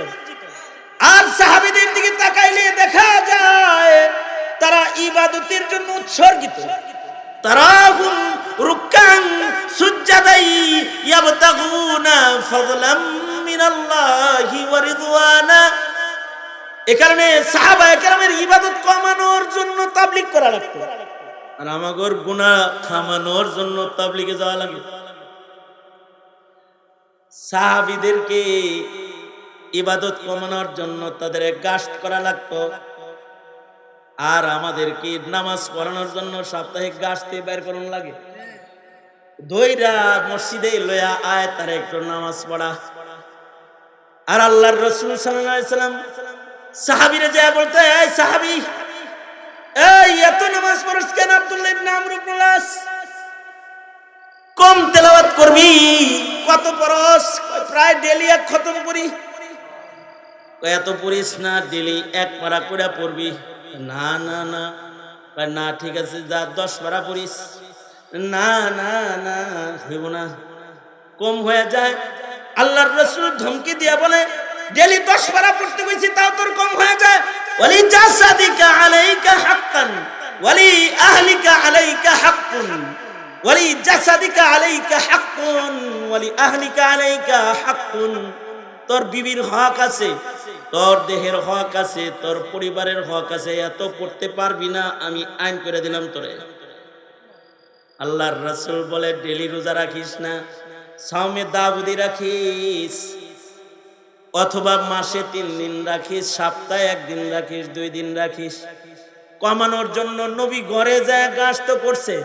আর সাহাবীদের দিকে তাকাইলে দেখা যায় তারা ইবাদতের জন্য উৎসর্গিত। তারাহুম রুকআন সুজদাই ইয়াবতাগুনা ফাদলাম মিনাল্লাহি ওয়া রিদওয়ানা। এই কারণে সাহাবায়ে কেরামের ইবাদত কমানোর জন্য তাবলীগ করা লাগতো, আর আমাগর গুনাহ থামানোর জন্য তাবলীগে যাওয়া লাগে। সাহাবীদেরকে ইবাদত কমানোর জন্য তাদের গাস্ট করা লাগতো, আর আমাদেরকে নামাজ পড়ানোর জন্য সাপ্তাহিক গাস্তে বের করুন লাগে। দইরা মসজিদে লয়া আয় তার একটু নামাজ পড়া। আর আল্লাহর রাসূল সাল্লাল্লাহু আলাইহি সাল্লাম সাহাবীরা যায় বলতে, এই সাহাবী, এই এত নামাজ পড়ছ কেন? আব্দুল্লাহ ইবনে আমর ইবনে আস, কম তেলাওয়াত করবি, কত পড়স? প্রায় ডেইলি এক খতম করি। এত পড়িস না, ডেইলি এক পারা করে পড়বি। না না না, কয় না ঠিক আছে যা 10 পারা পড়িস। না না না হইব না, কম হয়ে যায়। আল্লাহর রাসূল ধমকি দিয়া বলে ডেলি 10 পারা পড়তে কইছি তাও তোর কম হয়ে যায়। ওয়ালি জাসাদিকা আলাইকা হাক্কান ওয়ালি আহলিকা আলাইকা হাক্কুন ওয়ালি জাসাদিকা আলাইকা হাক্কুন ওয়ালি আহলিকা আলাইকা হাক্কুন। তোর বিবির হক আছে, তোর দেহের হক আছে, তোর পরিবারের হক আছে, এত পড়তে পারবি না, আমি আইন করে দিলাম তোরে। আল্লাহর রাসূল বলে ডেলি রোজা রাখিস না, সাওমে দাউদি রাখিস, অথবা মাসে 3 দিন রাখিস, সপ্তাহে 1 দিন রাখিস, 2 দিন রাখিস। কমানোর জন্য নবী ঘরে যায় গাস্ত করছে,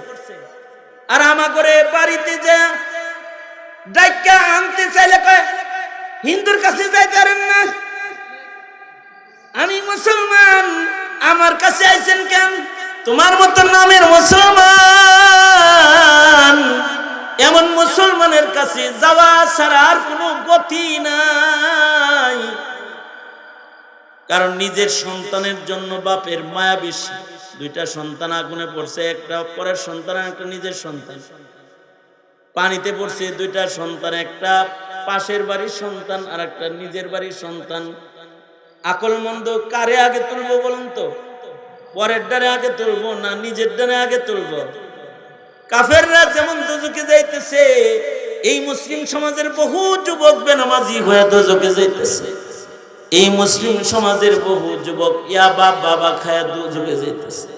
আর আমা করে বাড়িতে যায় ডাইকা আনতে চাইলে কয় হিন্দুর কাছে যাইতে পারেন না, আমি মুসলমান, আমার কাছে আইছেন কেন? তোমার মতো নামের মুসলমান, এমন মুসলমানের কাছে যাওয়া ছাড়া আর কোনো গতি নাই। কারণ নিজের সন্তানের জন্য বাপের মায়া বেশি। 2টা সন্তান আগুনে পড়ছে, একটা পরের সন্তান, একটা নিজের সন্তান। পানিতে পড়ছে 2টা সন্তান, একটা পাশের বাড়ির সন্তান আর একটা নিজের বাড়ির সন্তান। আকল মন্দ কারে আগে তুলবো বলুন তো? পরের ডানে আগে তুলবো না নিজের ডানে আগে তুলবো? কাফেররা যেমন দোজখে যাইতেছে, এই মুসলিম সমাজের বহু যুবক বেনামাজি হয়ে দোজখে যাইতেছে। এই মুসলিম সমাজের বহু যুবক ইয়াবা বাবা খায়া দোজখে যাইতেছে।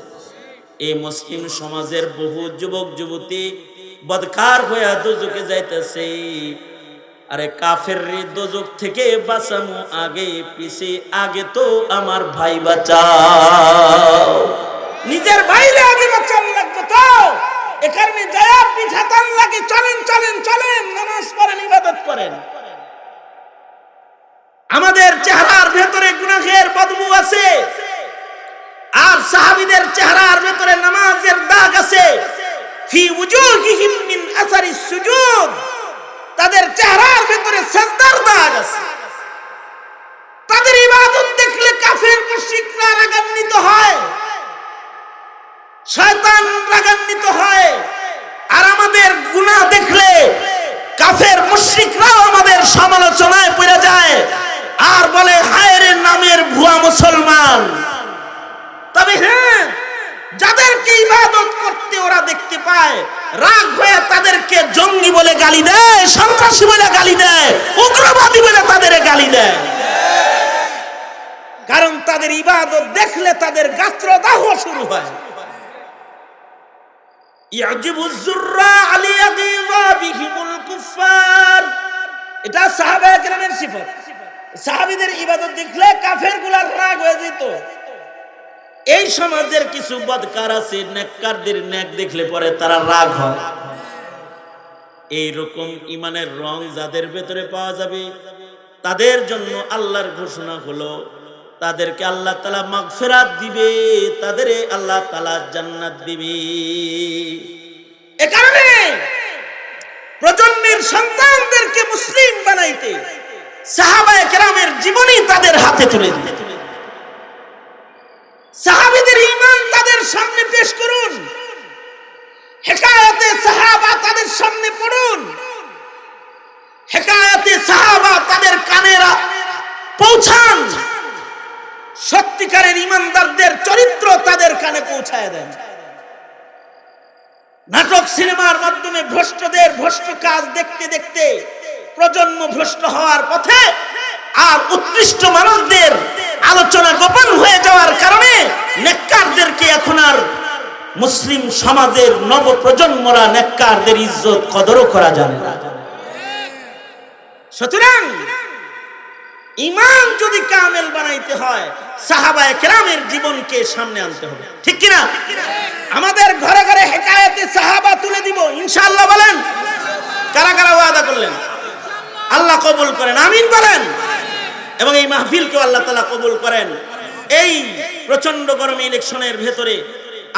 এই মুসলিম সমাজের বহু যুবক যুবতী বদকার হয়ে দোজখে যাইতেছে। আরে কাফের রে, দোজখ থেকে বাঁচামু আগে পিছে, আগে তো আমার ভাই বাঁচাও। নিজের ভাইরে আগে বাঁচান লাগবে তো, এখানে যায় পিঠাতান লাগে। চলেন চলেন চলেন, নামাজ পড়েন, ইবাদত করেন। আমাদের চেহারার ভেতরে গুনাহের বদবু আছে, আর সাহাবীদের চেহারার ভেতরে নামাজের দাগ আছে। ফি উজুহিহিম মিন আসারিস সুজুদ, তাদের চেহারার ভেতরে সিজদার দাগ আছে। তাদের ইবাদত দেখলে কাফের মুশরিকরা রাগান্বিত হয়, শয়তান রাগান্বিত হয়। আর আমাদের গুনাহ দেখলে কাফের মুশরিকরাও আমাদের সমালোচনায় পড়ে যায় আর বলে হায় রে নামের ভুয়া মুসলমান। তবে হ্যাঁ, যাদেরকে ইবাদত করতে ওরা দেখতে পায়, রাগ হয়ে তাদেরকে জঙ্গি বলে গালি দেয়, সন্ত্রাসী বলে গালি দেয়, উগ্রবাদী বলে তাদের গালি দেয়। কারণ তাদের ইবাদত দেখলে তাদের গাত্রদাহ শুরু হয়। ইয়াজিবুজ যুররা আলিয়াযিযা বিহিমুল কুফার, এটা সাহাবায়ে কেরামের সিফাত। সাহাবীদের ইবাদত দেখলে কাফেরগুলার রাগ হয়ে যেত। এই সমাজের কিছু বদকার আছে, নেককারদের নেক দেখলে পরে তারা রাগ হয়। এই রকম ইমানের রং যাদের ভেতরে পাওয়া যাবে, তাদের জন্য আল্লাহর ঘোষণা হলো তাদেরকে আল্লাহ তাআলা মাগফিরাত দিবে, তাদের আল্লাহ তাআলা জান্নাত দিবে। এ কারণে প্রজন্মের সন্তানদেরকে মুসলিম বানাইতে সাহাবায়ে কেরামের জীবনী তাদের হাতে তুলে দিতে, সাহাবীদের ঈমান তাদের সামনে পেশ করুন, হিকায়াতে সাহাবা তাদের সামনে পড়ুন, হিকায়াতে সাহাবা তাদের কানে পৌঁছান, সত্যিকারের ঈমানদারদের চরিত্র তাদের কানে পৌঁছায় দেন। নাটক সিনেমার মাধ্যমে ভ্রষ্টদের ভ্রষ্ট কাজ দেখতে দেখতে প্রজন্ম ভ্রষ্ট হওয়ার পথে, আর উৎকৃষ্ট মানুষদের আলোচনা গোপন হয়ে যাওয়ার কারণে নেককারদেরকে এখন আর মুসলিম সমাজের নব প্রজন্মরা নেককারদের ইজ্জত কদরও করা জানে না। সুতরাং ঈমান যদি কামেল বানাইতে হয়, সাহাবায়ে কেরামের জীবনকে সামনে আনতে হবে, ঠিক কিনা? আমাদের ঘরে ঘরে হিকায়াতে সাহাবা তুলে দিব ইনশাআল্লাহ। বলেন কারা কারা ওয়াদা করলেন? আল্লাহ কবুল করেন, আমিন বলেন। এবং এই মাহফিলকে আল্লাহ তাআলা কবুল করেন। এই প্রচন্ড গরম ইলেকশনের ভেতরে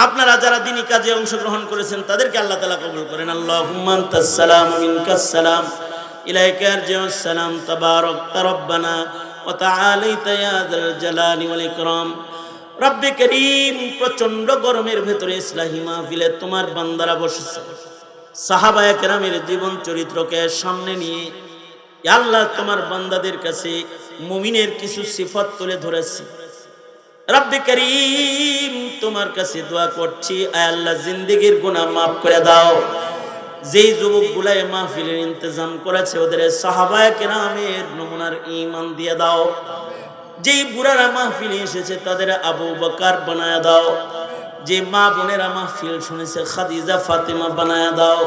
আপনারা যারা দ্বীনি কাজে অংশগ্রহণ করেছেন তাদেরকে আল্লাহ তাআলা কবুল করেন। আল্লাহুম্মা আনতাস সালাম মিনকাস সালাম ইলাইকা আরজিউস সালাম তাবারাকতা রব্বানা ওয়া তাআলাইতা ইয়া যাল জালালি ওয়াল ইকরাম। রব্বে করিম, প্রচন্ড গরমের ভেতরে ইসলাহি মাহফিলে তোমার বান্দারা বসেছে, সাহাবায়ে কেরামের জীবন চরিত্রকে সামনে নিয়ে ইয়া আল্লাহ তোমার বান্দাদের কাছে মুমিনের কিছু সিফাত তুলে ধরেছি। রব্বে করিম, তোমার কাছে দোয়া করছি, আয় আল্লাহ জিন্দেগির গুনাহ মাফ করে দাও। যেই যুবকগুলা এই মাহফিলের ইন্তজাম করেছে ওদের সাহাবায়ে কেরামের নমুনার ঈমান দিয়ে দাও। যেই বুড়ারা মাহফিলে এসেছে তাদের আবু বকর বানায়া দাও। যে মা বোনেরা মাহফিল শুনেছে খাদিজা ফাতেমা বানায়া দাও।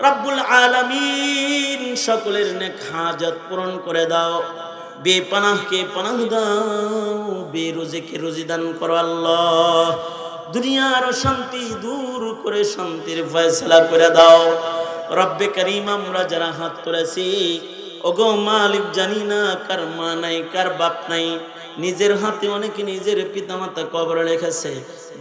রব্বুল আলামিন, সকলের নেক হাজত পূরণ করে দাও। বেপানাহকে পানাহ দাও, বেরোজেকে রুজি দান করো আল্লাহ। দুনিয়ার শান্তি দূর করে শান্তির ফয়সালা করে দাও। রব্বে করিম, আমরা যারা হাত তুলেছি ওগো মালিক, জানি না কার মা নাই কার বাপ নাই, নিজের হাতে অনেকে নিজের পিতামাতা কবরে রেখেছে।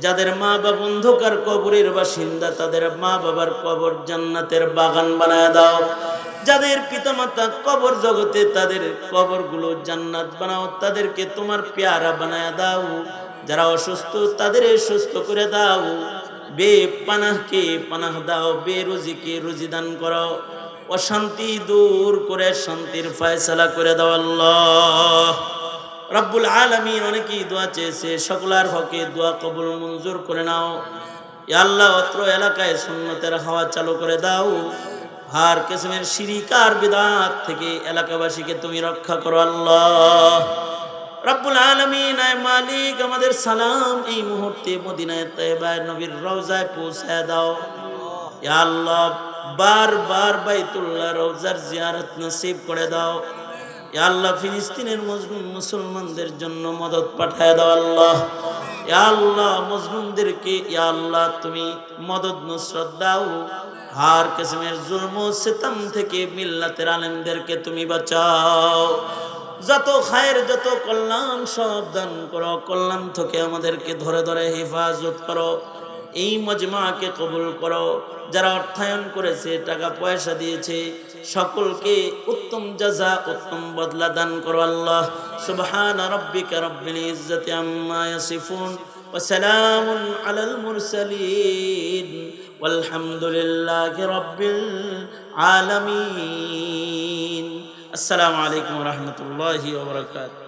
যাদের মা বাবা অন্ধকার কবরের বাসিন্দা, তাদের মা বাবার কবর জান্নাতের বাগান বানায় দাও। যাদের পিতামাতা কবর জগতে, তাদের কবরগুলো জান্নাত বানাও, তাদেরকে তোমার পেয়ারা বানায় দাও। যারা অসুস্থ তাদের সুস্থ করে দাও। বেপানাহকে পানাহ দাও, বেরুজিকে রুজি দান করো। অশান্তি দূর করে শান্তির ফয়সালা করে দাও আল্লাহ। রব্বুল আলামিন, অনেকেই দোয়া চেয়েছে, সকলের হকে দোয়া কবুল মঞ্জুর করে নাও। ইয়া আল্লাহ, অত্র এলাকায় সুন্নতের হাওয়া চালু করে দাও। হার কিসমের শিরিক আর বিদআত থেকে এলাকাবাসীকে তুমি রক্ষা করো আল্লাহ। রব্বুল আলামিন, আয় মালিক, আমাদের সালাম এই মুহূর্তে মদিনায় তাইবায় নবীর রওজায় পৌঁছায় দাও। ইয়া আল্লাহ, বারবার বাইতুল্লাহ রওজার জিয়ারত নসিব করে দাও। ইয়া আল্লাহ, ফিলিস্তিনের মজলুম মুসলমানদের জন্য মদদ পাঠায় দাও আল্লাহ। ইয়া আল্লাহ, মজলুমদেরকে ইয়া আল্লাহ তুমি মদদ নুসরত দাও। হার কিসমের জুলম ও সিতম থেকে মিল্লাতের আলেমদেরকে তুমি বাঁচাও। যত খায়ের যত কল্যাণ সব দান করো, কল্যাণ থেকে আমাদেরকে ধরে ধরে হেফাজত করো। এই মজমাকে কবুল করো। যারা অর্থায়ন করেছে, টাকা পয়সা দিয়েছে, সকলকে উত্তম জাযা, উত্তম বদলা দান করো আল্লাহ। সুবহান রাব্বিকা রাব্বিল ইজ্জাতি আম্মা ইয়াসিফুন ওয়া সালামুন আলাল মুরসালিন ওয়ালহামদুলিল্লাহি রাব্বিল আলামিন। আসসালামু আলাইকুম ওয়া রাহমাতুল্লাহি ওয়া বারাকাতুহু।